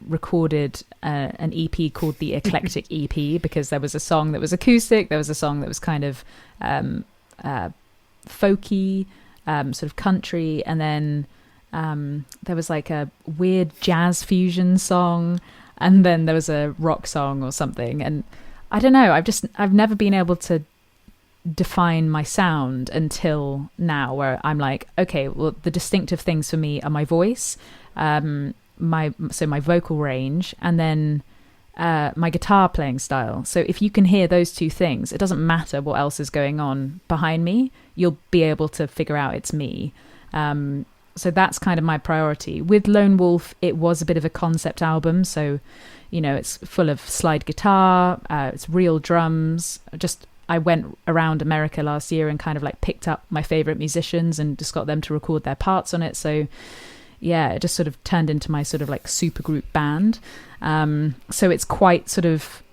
recorded an EP called the Eclectic EP, because there was a song that was acoustic, there was a song that was kind of folky, sort of country, and then there was like a weird jazz fusion song, and then there was a rock song or something. And I don't know, I've never been able to define my sound until now, where I'm like, okay, well, the distinctive things for me are my voice, my vocal range, and then my guitar playing style. So if you can hear those two things, it doesn't matter what else is going on behind me, you'll be able to figure out it's me. So that's kind of my priority. With Lone Wolf, it was a bit of a concept album, so it's full of slide guitar, it's real drums. I went around America last year and kind of like picked up my favorite musicians and just got them to record their parts on it. So yeah, it just sort of turned into my sort of like supergroup band. So it's quite sort of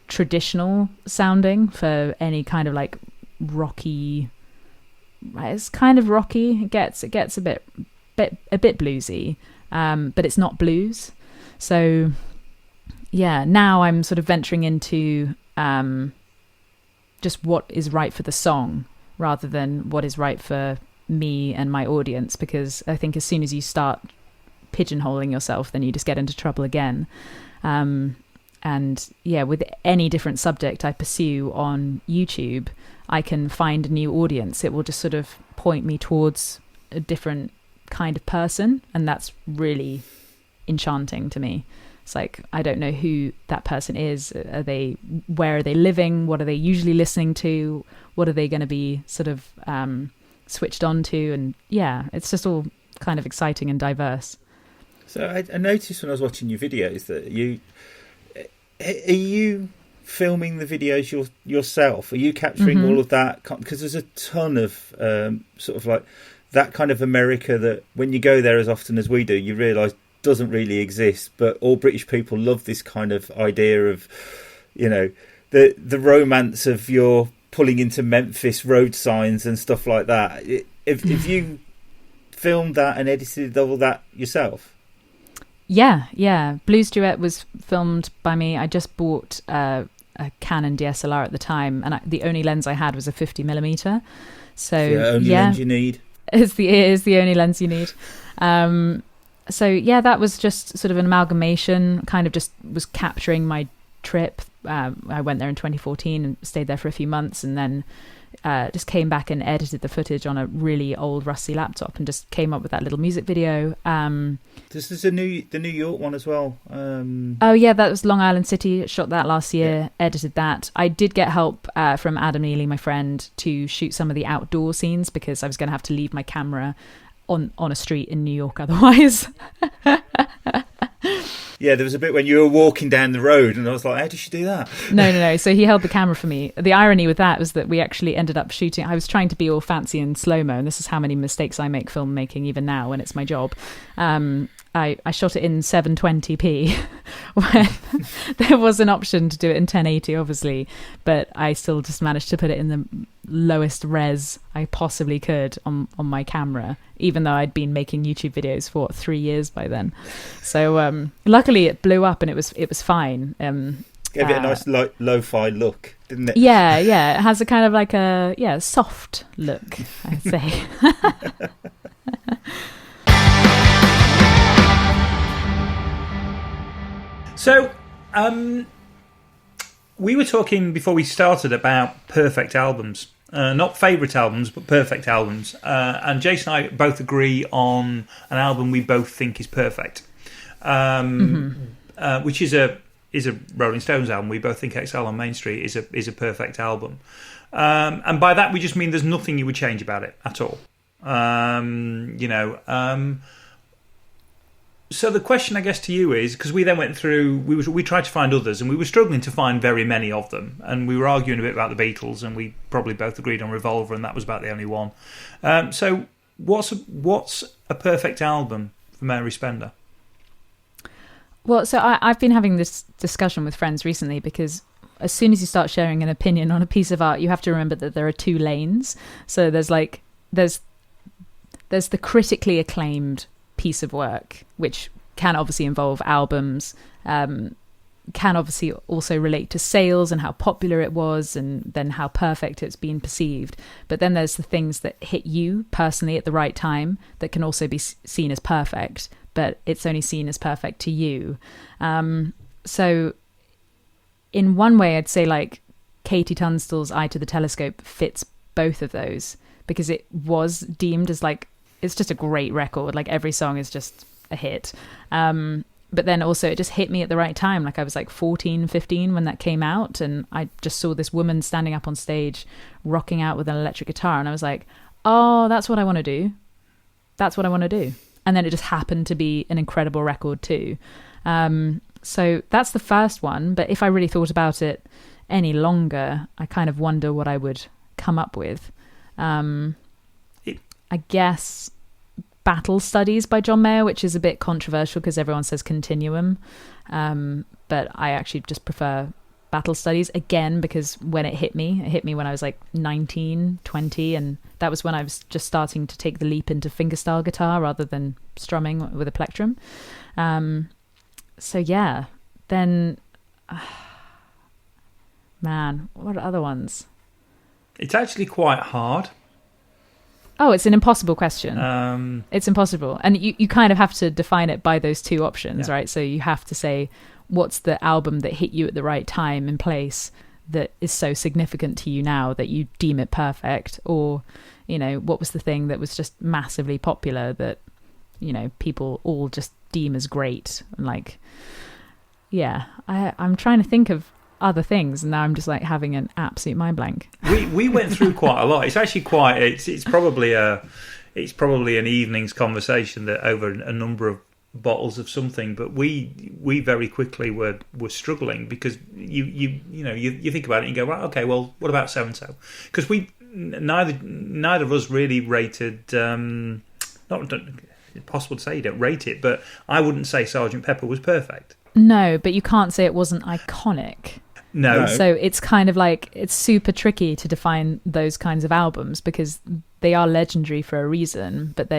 traditional sounding for any kind of like rocky. It's kind of rocky. It gets a bit bluesy, but it's not blues. So yeah, now I'm sort of venturing into just what is right for the song rather than what is right for me and my audience, because I think as soon as you start pigeonholing yourself, then you just get into trouble again. And yeah, with any different subject I pursue on YouTube, I can find a new audience. It will just sort of point me towards a different kind of person, and that's really enchanting to me. It's like, I don't know who that person is. Where are they living? What are they usually listening to? What are they going to be sort of switched on to? And yeah, it's just all kind of exciting and diverse. So I noticed when I was watching your videos that are you filming the videos yourself? Are you capturing all of that? Because there's a ton of sort of like that kind of America that when you go there as often as we do, you realise doesn't really exist. But all British people love this kind of idea of, you know, the romance of your pulling into Memphis road signs and stuff like that. Have you filmed that and edited all that yourself? Yeah. Blues Duet was filmed by me. I just bought a Canon DSLR at the time, and the only lens I had was a 50mm. So the only lens you need. It is the only lens you need. So yeah, that was just sort of an amalgamation. Kind of just was capturing my trip. I went there in 2014 and stayed there for a few months, and then just came back and edited the footage on a really old rusty laptop and just came up with that little music video. This is the New York one as well. Oh yeah, that was Long Island City. Shot that last year, edited that. I did get help from Adam Neely, my friend, to shoot some of the outdoor scenes because I was going to have to leave my camera on a street in New York otherwise. Yeah, there was a bit when you were walking down the road and I was like, how did she do that? No. So he held the camera for me. The irony with that was that we actually ended up shooting. I was trying to be all fancy and slow-mo, and this is how many mistakes I make filmmaking even now when it's my job. I shot it in 720p when there was an option to do it in 1080, obviously, but I still just managed to put it in the lowest res I possibly could on my camera, even though I'd been making YouTube videos for 3 years by then. So luckily it blew up and it was fine. Gave it a nice lo-fi look, didn't it? Yeah. It has a kind of like a soft look, I'd say. So, we were talking before we started about perfect albums. Not favourite albums, but perfect albums. And Jason and I both agree on an album we both think is perfect, which is a Rolling Stones album. We both think XL on Main Street is a perfect album. And by that we just mean there's nothing you would change about it at all. So the question, I guess, to you is, because we then went through, we tried to find others, and we were struggling to find very many of them, and we were arguing a bit about the Beatles, and we probably both agreed on Revolver, and that was about the only one. So what's a perfect album for Mary Spender? Well, so I've been having this discussion with friends recently, because as soon as you start sharing an opinion on a piece of art, you have to remember that there are two lanes. So there's the critically acclaimed piece of work, which can obviously involve albums, can obviously also relate to sales and how popular it was, and then how perfect it's been perceived. But then there's the things that hit you personally at the right time that can also be seen as perfect, but it's only seen as perfect to you. So in one way, I'd say like Katie Tunstall's Eye to the Telescope fits both of those, because it was deemed as like, it's just a great record. Like every song is just a hit. But then also it just hit me at the right time. Like I was like 14, 15 when that came out, and I just saw this woman standing up on stage rocking out with an electric guitar, and I was like, oh, that's what I want to do. That's what I want to do. And then it just happened to be an incredible record too. So that's the first one. But if I really thought about it any longer, I kind of wonder what I would come up with. I guess Battle Studies by John Mayer, which is a bit controversial because everyone says Continuum. But I actually just prefer Battle Studies, again, because when it hit me when I was like 19, 20, and that was when I was just starting to take the leap into fingerstyle guitar rather than strumming with a plectrum. So yeah, then, man, what are other ones? It's actually quite hard. Oh, it's an impossible question. It's impossible. And you kind of have to define it by those two options, right? So you have to say, what's the album that hit you at the right time and place that is so significant to you now that you deem it perfect? Or, what was the thing that was just massively popular that, people all just deem as great? And like, I'm trying to think of other things, and now I'm just like having an absolute mind blank. We went through quite a lot. It's actually quite. It's probably an evening's conversation that over a number of bottles of something. But we very quickly were struggling because you think about it and you go, right, okay, well, what about so and so? Because neither of us really rated. Not possible to say you don't rate it, but I wouldn't say Sergeant Pepper was perfect. No, but you can't say it wasn't iconic. No. So it's kind of like, it's super tricky to define those kinds of albums because they are legendary for a reason, but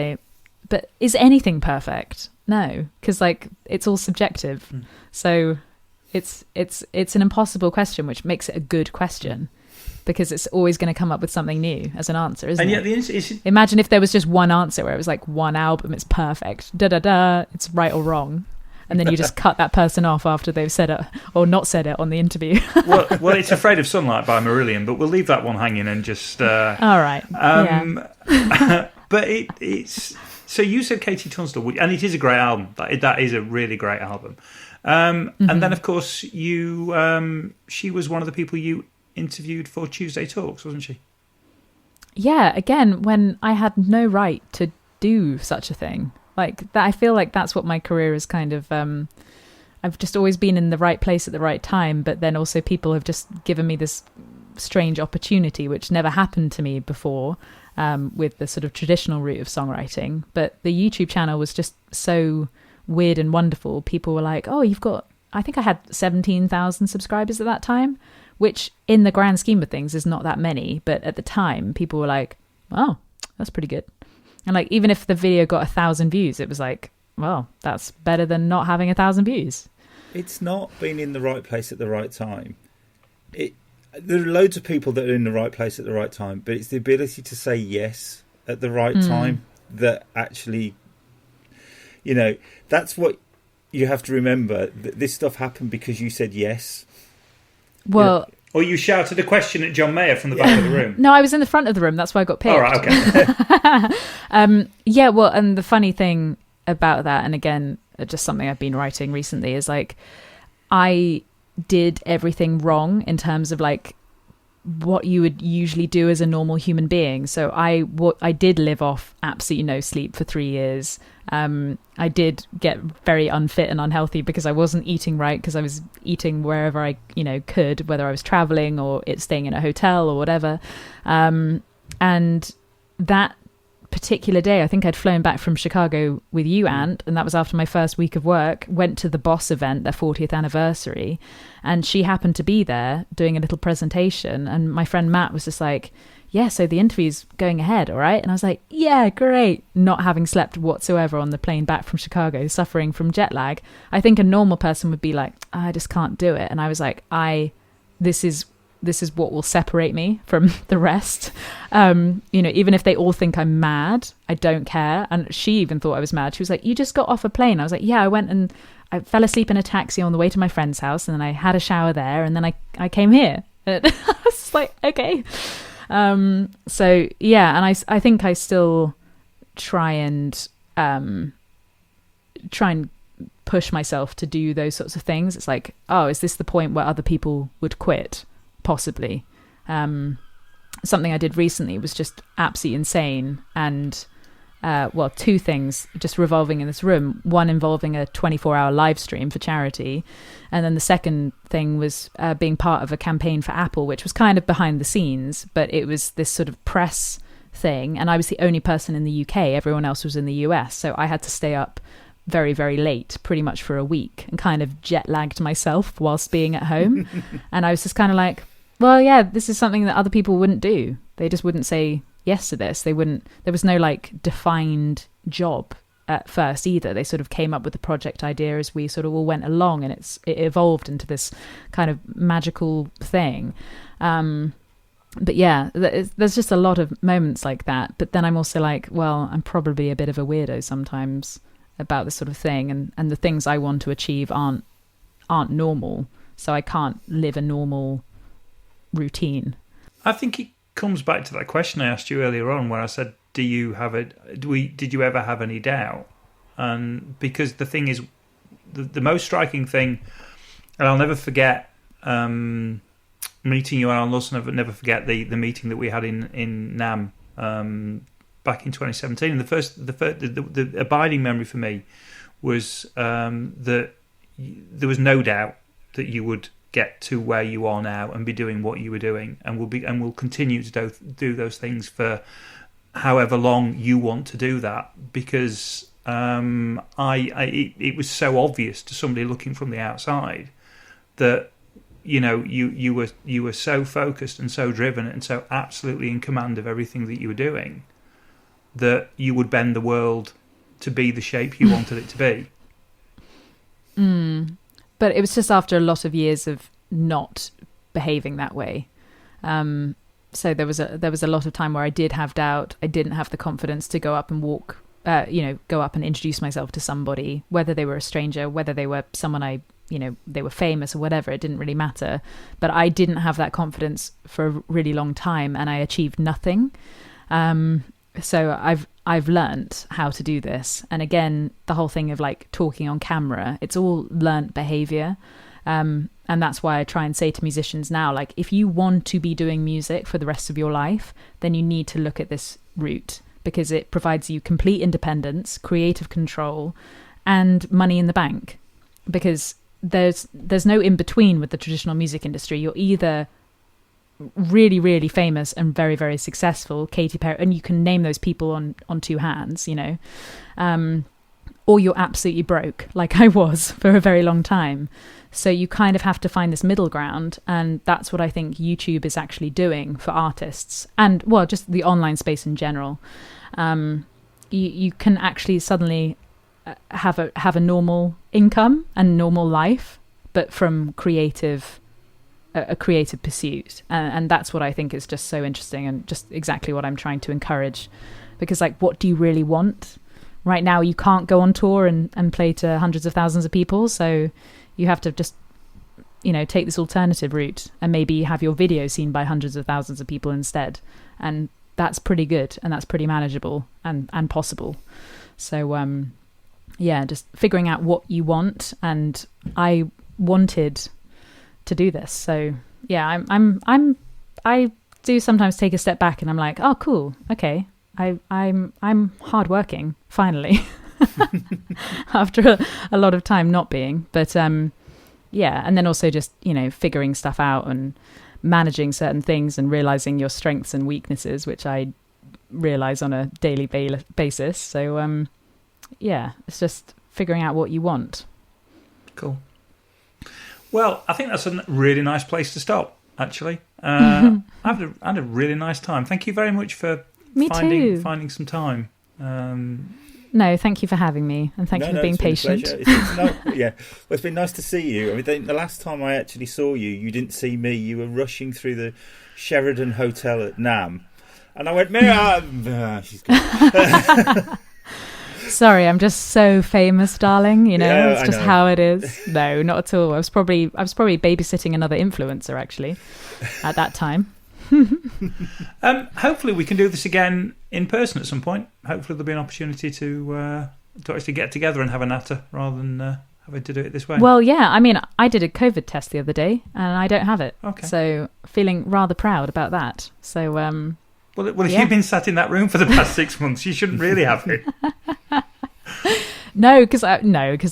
is anything perfect? No, because like it's all subjective. So it's an impossible question, which makes it a good question because it's always going to come up with something new as an answer, isn't it? And yet imagine if there was just one answer where it was like one album, it's perfect, it's right or wrong. And then you just cut that person off after they've said it or not said it on the interview. well, it's Afraid of Sunlight by Marillion, but we'll leave that one hanging and just... All right. But it's... So you said Katie Tunstall, and it is a great album. That is a really great album. And then, of course, she was one of the people you interviewed for Tuesday Talks, wasn't she? Yeah, again, when I had no right to do such a thing. Like that, I feel like that's what my career is kind of. I've just always been in the right place at the right time, but then also people have just given me this strange opportunity, which never happened to me before, with the sort of traditional route of songwriting. But the YouTube channel was just so weird and wonderful. People were like, "Oh, you've got." I think I had 17,000 subscribers at that time, which in the grand scheme of things is not that many. But at the time, people were like, "Oh, that's pretty good." And like, even if the video got 1,000 views, it was like, well, that's better than not having 1,000 views. It's not being in the right place at the right time. There are loads of people that are in the right place at the right time, but it's the ability to say yes at the right time that actually, that's what you have to remember. That this stuff happened because you said yes. Well... Or you shouted a question at John Mayer from the back of the room. No, I was in the front of the room. That's why I got picked. All right, okay. Yeah, well, and the funny thing about that, and again, just something I've been writing recently, is like, I did everything wrong in terms of like what you would usually do as a normal human being. So I did live off absolutely no sleep for 3 years. I did get very unfit and unhealthy because I wasn't eating right, because I was eating wherever I could, whether I was traveling or staying in a hotel or whatever. And that particular day, I think I'd flown back from Chicago with you, Ant, and that was after my first week of work. Went to the Boss event, their 40th anniversary, and she happened to be there doing a little presentation, and my friend Matt was just like, yeah, so the interview's going ahead, all right? And I was like, yeah, great. Not having slept whatsoever on the plane back from Chicago, suffering from jet lag. I think a normal person would be like, I just can't do it. And I was like, this is what will separate me from the rest. Even if they all think I'm mad, I don't care. And she even thought I was mad. She was like, you just got off a plane. I was like, yeah, I went and I fell asleep in a taxi on the way to my friend's house, and then I had a shower there, and then I came here. And I was like, okay. So yeah, and I think I still try and push myself to do those sorts of things. It's like, oh, is this the point where other people would quit? Possibly. Something I did recently was just absolutely insane, and two things just revolving in this room. One involving a 24-hour live stream for charity, and then the second thing was being part of a campaign for Apple, which was kind of behind the scenes, but it was this sort of press thing, and I was the only person in the UK. Everyone else was in the US, so I had to stay up very, very late, pretty much for a week, and kind of jet lagged myself whilst being at home. And I was just kind of like, well, yeah, this is something that other people wouldn't do. They just wouldn't say yes to this. They wouldn't. There was no like defined job at first either. They sort of came up with the project idea as we sort of all went along, and it evolved into this kind of magical thing. But yeah, there's just a lot of moments like that. But then I'm also like, well, I'm probably a bit of a weirdo sometimes about this sort of thing, and the things I want to achieve aren't normal, so I can't live a normal routine. I think it comes back to that question I asked you earlier on, where I said, did you ever have any doubt? And because the thing is, the most striking thing I'll never forget meeting you, and I'll also never forget the meeting that we had in Nam back in 2017. And the abiding memory for me was that there was no doubt that you would get to where you are now and be doing what you were doing, and will continue to do those things for however long you want to do that, because it was so obvious to somebody looking from the outside that you were so focused and so driven and so absolutely in command of everything that you were doing that you would bend the world to be the shape you wanted it to be. But it was just after a lot of years of not behaving that way. So there was a lot of time where I did have doubt. I didn't have the confidence to go up and walk, go up and introduce myself to somebody, whether they were a stranger, whether they were someone they were famous or whatever. It didn't really matter. But I didn't have that confidence for a really long time, and I achieved nothing. So I've learnt how to do this. And again, the whole thing of like talking on camera, it's all learnt behavior. And that's why I try and say to musicians now, like, if you want to be doing music for the rest of your life, then you need to look at this route, because it provides you complete independence, creative control, and money in the bank. Because there's no in between with the traditional music industry. You're either really, really famous and very, very successful, Katy Perry, and you can name those people on two hands, or you're absolutely broke, like I was for a very long time. So you kind of have to find this middle ground, and that's what I think YouTube is actually doing for artists, and well, just the online space in general. You can actually suddenly have a normal income and normal life, but from a creative pursuit, and that's what I think is just so interesting, and just exactly what I'm trying to encourage. Because, like, what do you really want? Right now you can't go on tour and play to hundreds of thousands of people, so you have to just take this alternative route and maybe have your video seen by hundreds of thousands of people instead, and that's pretty good, and that's pretty manageable and possible. So just figuring out what you want, and I wanted to do this. So yeah, I do sometimes take a step back and I'm like, oh cool, okay, I'm hardworking finally after a lot of time not being. But and then also just figuring stuff out and managing certain things and realizing your strengths and weaknesses, which I realize on a daily basis. So it's just figuring out what you want. Cool. Well, I think that's a really nice place to stop, actually. I've had a really nice time. Thank you very much for finding some time. No, thank you for having me, and thank you for being patient. It's been nice to see you. I mean, the last time I actually saw you, you didn't see me. You were rushing through the Sheridan Hotel at Nam, and I went, Miriam, she's good. Sorry, I'm just so famous, darling. It's just how it is. No, not at all. I was probably babysitting another influencer actually at that time. Hopefully we can do this again in person at some point. Hopefully there'll be an opportunity to actually get together and have a natter rather than having to do it this way. Well, yeah. I mean, I did a COVID test the other day and I don't have it. Okay. So feeling rather proud about that. So Well, if you've been sat in that room for the past 6 months, you shouldn't really have it. No, because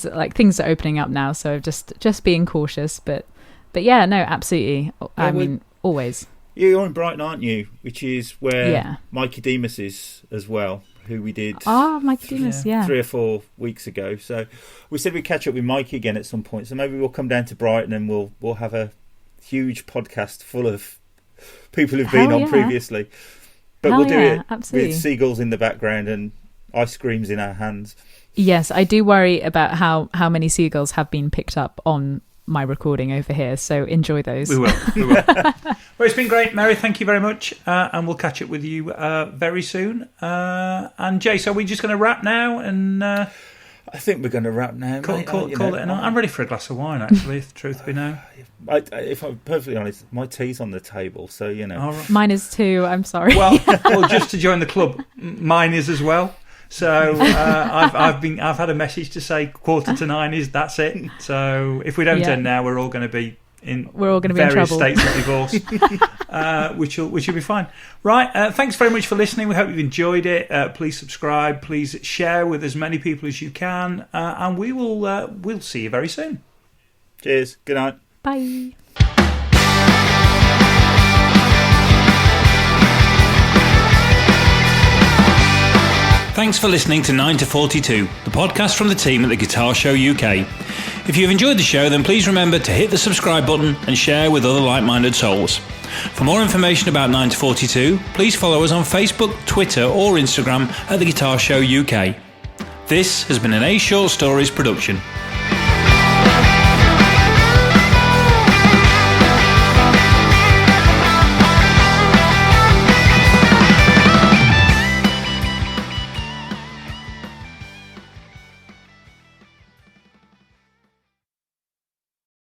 like things are opening up now, so just being cautious. But yeah, no, absolutely. I mean, always. You're in Brighton, aren't you? Which is where Mikey Demas is as well, who we did. Oh, Mikey Demas, 3 or 4 weeks ago. So we said we'd catch up with Mikey again at some point. So maybe we'll come down to Brighton and we'll have a huge podcast full of people who've been on previously. But we'll do it absolutely. With seagulls in the background and ice creams in our hands. Yes, I do worry about how many seagulls have been picked up on my recording over here, so enjoy those. We will. Well, it's been great, Mary. Thank you very much, and we'll catch up with you very soon. And Jace, are we just going to wrap now? And I think we're going to wrap now. Call it a night. I'm ready for a glass of wine, actually, if the truth be known. If I'm perfectly honest, my tea's on the table, so All right. Mine is too. I'm sorry. Well, just to join the club, mine is as well. So I've had a message to say 8:45 that's it. So if we don't end now, we're all going to be in various states of divorce, which will be fine. Right, thanks very much for listening. We hope you've enjoyed it. Please subscribe. Please share with as many people as you can, and we'll see you very soon. Cheers. Good night. Bye. Thanks for listening to 9 to 42, the podcast from the team at the Guitar Show UK. If you've enjoyed the show, then please remember to hit the subscribe button and share with other like-minded souls. For more information about 9 to 42, please follow us on Facebook, Twitter or Instagram at the Guitar Show UK. This has been an A Short Stories production.